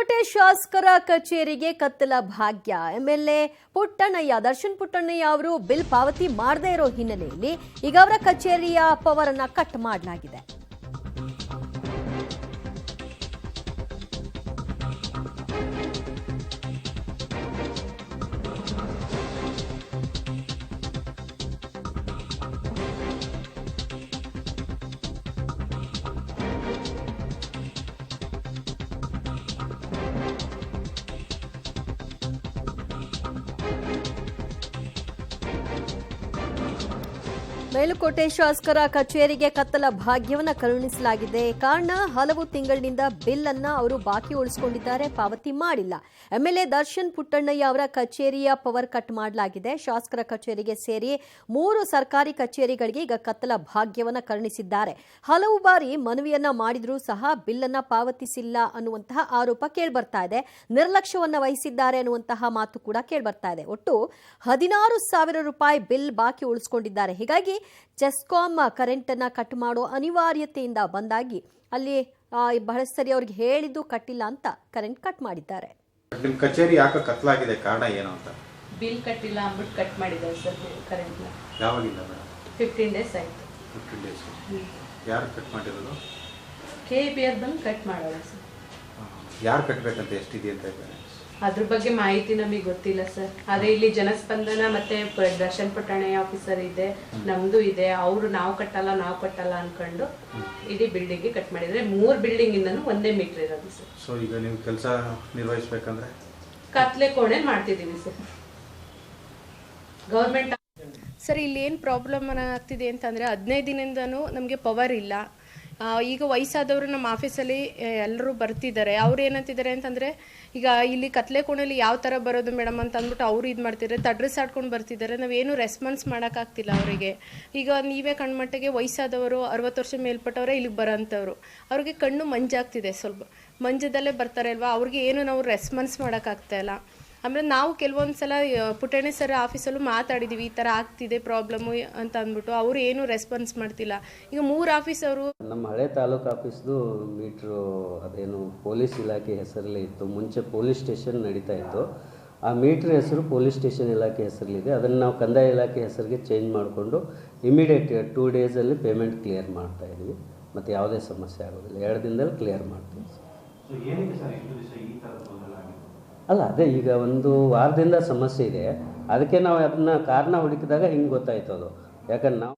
ಮೇಲುಕೋಟೆ ಶಾಸಕರ ಕಚೇರಿಗೆ ಕತ್ತಲ ಭಾಗ್ಯ. ಎಂಎಲ್ಎ ಪುಟ್ಟಣ್ಣಯ್ಯ ದರ್ಶನ್ ಪುಟ್ಟಣ್ಣಯ್ಯ ಅವರು ಬಿಲ್ ಪಾವತಿ ಮಾಡದೇ ಇರೋ ಹಿನ್ನೆಲೆಯಲ್ಲಿ ಈಗ ಅವರ ಕಚೇರಿಯ ಪವರ್ ಅನ್ನ ಕಟ್ ಮಾಡಲಾಗಿದೆ. ಮೇಲುಕೋಟೆ ಶಾಸಕರ ಕಚೇರಿಗೆ ಕತ್ತಲ ಭಾಗ್ಯವನ್ನು ಕರುಣಿಸಲಾಗಿದೆ. ಕಾರಣ ಹಲವು ತಿಂಗಳಿನಿಂದ ಬಿಲ್ ಅನ್ನ ಅವರು ಬಾಕಿ ಉಳಿಸಿಕೊಂಡಿದ್ದಾರೆ, ಪಾವತಿ ಮಾಡಿಲ್ಲ. ಎಂಎಲ್ಎ ದರ್ಶನ್ ಪುಟ್ಟಣ್ಣಯ್ಯ ಅವರ ಕಚೇರಿಯ ಪವರ್ ಕಟ್ ಮಾಡಲಾಗಿದೆ. ಶಾಸಕರ ಕಚೇರಿಗೆ ಸೇರಿ 3 ಸರ್ಕಾರಿ ಕಚೇರಿಗಳಿಗೆ ಈಗ ಕತ್ತಲ ಭಾಗ್ಯವನ್ನು ಕರುಣಿಸಿದ್ದಾರೆ. ಹಲವು ಬಾರಿ ಮನವಿಯನ್ನ ಮಾಡಿದ್ರೂ ಸಹ ಬಿಲ್ ಅನ್ನ ಪಾವತಿಸಿಲ್ಲ ಅನ್ನುವಂತಹ ಆರೋಪ ಕೇಳಿಬರ್ತಾ ಇದೆ. ನಿರ್ಲಕ್ಷ್ಯವನ್ನ ವಹಿಸಿದ್ದಾರೆ ಅನ್ನುವಂತಹ ಮಾತು ಕೂಡ ಕೇಳಿಬರ್ತಾ ಇದೆ. ಒಟ್ಟು 16,000 ರೂಪಾಯಿ ಬಿಲ್ ಬಾಕಿ ಉಳಿಸಿಕೊಂಡಿದ್ದಾರೆ. ಹೀಗಾಗಿ ಚೆಸ್ಕಾಂ ಕರೆಂಟ್ ಅನ್ನ ಕಟ್ ಮಾಡೋ ಅನಿವಾರ್ಯತೆಯಿಂದ ಬಂದಾಗಿ ಅಲ್ಲಿ ಬಹಳಷ್ಟು ಸರಿ ಅವ್ರಿಗೆ ಹೇಳಿದ್ದು ಕಟ್ಟಿಲ್ಲ ಅಂತ ಕರೆಂಟ್ ಕಟ್ ಮಾಡಿದ್ದಾರೆ. ನಿಮ್ಮ ಕಚೇರಿ ಯಾಕೆ ಕತ್ಲಾಗಿದೆ, ಕಾರಣ ಏನು ಅಂತ? ಬಿಲ್ ಕಟ್ಟಿಲ್ಲ ಅಂದ್ಬಿಟ್ಟು ಕಟ್ ಮಾಡಿದ್ದಾರೆ ಸರ್ ಕರೆಂಟ್. ಯಾವಾಗಿಂದ ಮೇಡಮ್? 15 ಡೇಸ್ ಆಯ್ತು. 15 ಡೇಸ್. ಯಾರು ಕಟ್ ಮಾಡಿರೋದು? KBR ಬಂದು ಕಟ್ ಮಾಡೋದು ಸರ್. ಯಾರು ಕಟ್ಟಬೇಕಂತ ಎಷ್ಟಿದೆ ಅಂತ ಇದ್ದಾರೆ? ಅದ್ರ ಬಗ್ಗೆ ಮಾಹಿತಿ ನಮಗೆ ಗೊತ್ತಿಲ್ಲ ಸರ್. ಅದೇ ಇಲ್ಲಿ ಜನಸ್ಪಂದನ ಮತ್ತೆ ದರ್ಶನ್ ಪುಟ್ಟಣ್ಣಯ್ಯ ಆಫೀಸರ್ ಇದೆ, ನಮ್ದು ಇದೆ. ಅವರು ನಾವು ಕಟ್ಟಲ್ಲ ಅನ್ಕೊಂಡು ಇಡೀ ಬಿಲ್ಡಿಂಗ್ ಕಟ್ ಮಾಡಿದ್ರೆ 3 ಬಿಲ್ಡಿಂಗ್ ಇಂದನೂ ಒಂದೇ ಮೀಟರ್ ಇರೋದು ಸರ್. ಸೊ ಈಗ ನೀವು ಕೆಲಸ ನಿರ್ವಹಿಸಬೇಕಂದ್ರೆ ಕತ್ಲೆ ಕೋಣೆ ಮಾಡ್ತಿದೀವಿ ಸರ್. ಗೌರ್ಮೆಂಟ್ ಸರ್ ಇಲ್ಲಿ ಏನು ಪ್ರಾಬ್ಲಮ್ ಆಗ್ತಿದೆ ಅಂತಂದರೆ 15 ದಿನದಿಂದನೂ ನಮಗೆ ಪವರ್ ಇಲ್ಲ. ಈಗ ವಯಸ್ಸಾದವರು ನಮ್ಮ ಆಫೀಸಲ್ಲಿ ಎಲ್ಲರೂ ಬರ್ತಿದ್ದಾರೆ. ಅವ್ರು ಏನಂತಿದ್ದಾರೆ ಅಂತಂದರೆ, ಈಗ ಇಲ್ಲಿ ಕತ್ಲೆ ಕೋಣೆಯಲ್ಲಿ ಯಾವ ಥರ ಬರೋದು ಮೇಡಮ್ ಅಂತ ಅಂದ್ಬಿಟ್ಟು ಅವರು ಇದು ಮಾಡ್ತಿದ್ದಾರೆ, ತಡ್ರಿಸಾಡ್ಕೊಂಡು ಬರ್ತಿದ್ದಾರೆ. ನಾವೇನು ರೆಸ್ಪಾನ್ಸ್ ಮಾಡೋಕ್ಕಾಗ್ತಿಲ್ಲ ಅವರಿಗೆ. ಈಗ ನೀವೇ ಕಣ್ಮಟ್ಟಿಗೆ ವಯಸ್ಸಾದವರು 60 ವರ್ಷ ಮೇಲ್ಪಟ್ಟವರೇ ಇಲ್ಲಿಗೆ ಬರೋಂಥವ್ರು, ಅವ್ರಿಗೆ ಕಣ್ಣು ಮಂಜಾಗ್ತಿದೆ. ಸ್ವಲ್ಪ ಮಂಜದಲ್ಲೇ ಬರ್ತಾರೆ ಅಲ್ವಾ, ಅವ್ರಿಗೆ ಏನು ನಾವು ರೆಸ್ಪಾನ್ಸ್ ಮಾಡೋಕ್ಕಾಗ್ತಾ ಇಲ್ಲ. ಆಮೇಲೆ ನಾವು ಕೆಲವೊಂದು ಸಲ ಪುಟ್ಟಣ್ಣೆ ಸರ್ ಆಫೀಸಲ್ಲೂ ಮಾತಾಡಿದ್ದೀವಿ, ಈ ಥರ ಆಗ್ತಿದೆ ಪ್ರಾಬ್ಲಮ್ಮು ಅಂತ ಅಂದ್ಬಿಟ್ಟು. ಅವರು ಏನು ರೆಸ್ಪಾನ್ಸ್ ಮಾಡ್ತಿಲ್ಲ. ಈಗ 3 ಆಫೀಸ್ ಅವರು ನಮ್ಮ ಹಳೆ ತಾಲೂಕು ಆಫೀಸ್ದು ಮೀಟ್ರು ಅದೇನು ಪೊಲೀಸ್ ಇಲಾಖೆ ಹೆಸರಲ್ಲಿ ಇತ್ತು. ಮುಂಚೆ ಪೊಲೀಸ್ ಸ್ಟೇಷನ್ ನಡೀತಾ ಇತ್ತು. ಆ ಮೀಟ್ರ್ ಹೆಸರು ಪೊಲೀಸ್ ಸ್ಟೇಷನ್ ಇಲಾಖೆ ಹೆಸರಲ್ಲಿದೆ. ಅದನ್ನು ನಾವು ಕಂದಾಯ ಇಲಾಖೆ ಹೆಸರಿಗೆ ಚೇಂಜ್ ಮಾಡಿಕೊಂಡು ಇಮಿಡಿಯೇಟ್ 2 ಡೇಸಲ್ಲಿ ಪೇಮೆಂಟ್ ಕ್ಲಿಯರ್ ಮಾಡ್ತಾಯಿದ್ವಿ. ಮತ್ತು ಯಾವುದೇ ಸಮಸ್ಯೆ ಆಗೋದಿಲ್ಲ, 2 ದಿನದಲ್ಲಿ ಕ್ಲಿಯರ್ ಮಾಡ್ತೀವಿ. ಅಲ್ಲ, ಅದೇ ಈಗ 1 ವಾರದಿಂದ ಸಮಸ್ಯೆ ಇದೆ. ಅದಕ್ಕೆ ನಾವು ಅದನ್ನ ಕಾರಣ ಹುಡುಕಿದಾಗ ಹಿಂಗೆ ಗೊತ್ತಾಯ್ತು ಅದು. ಯಾಕಂದ್ರೆ ನಾವು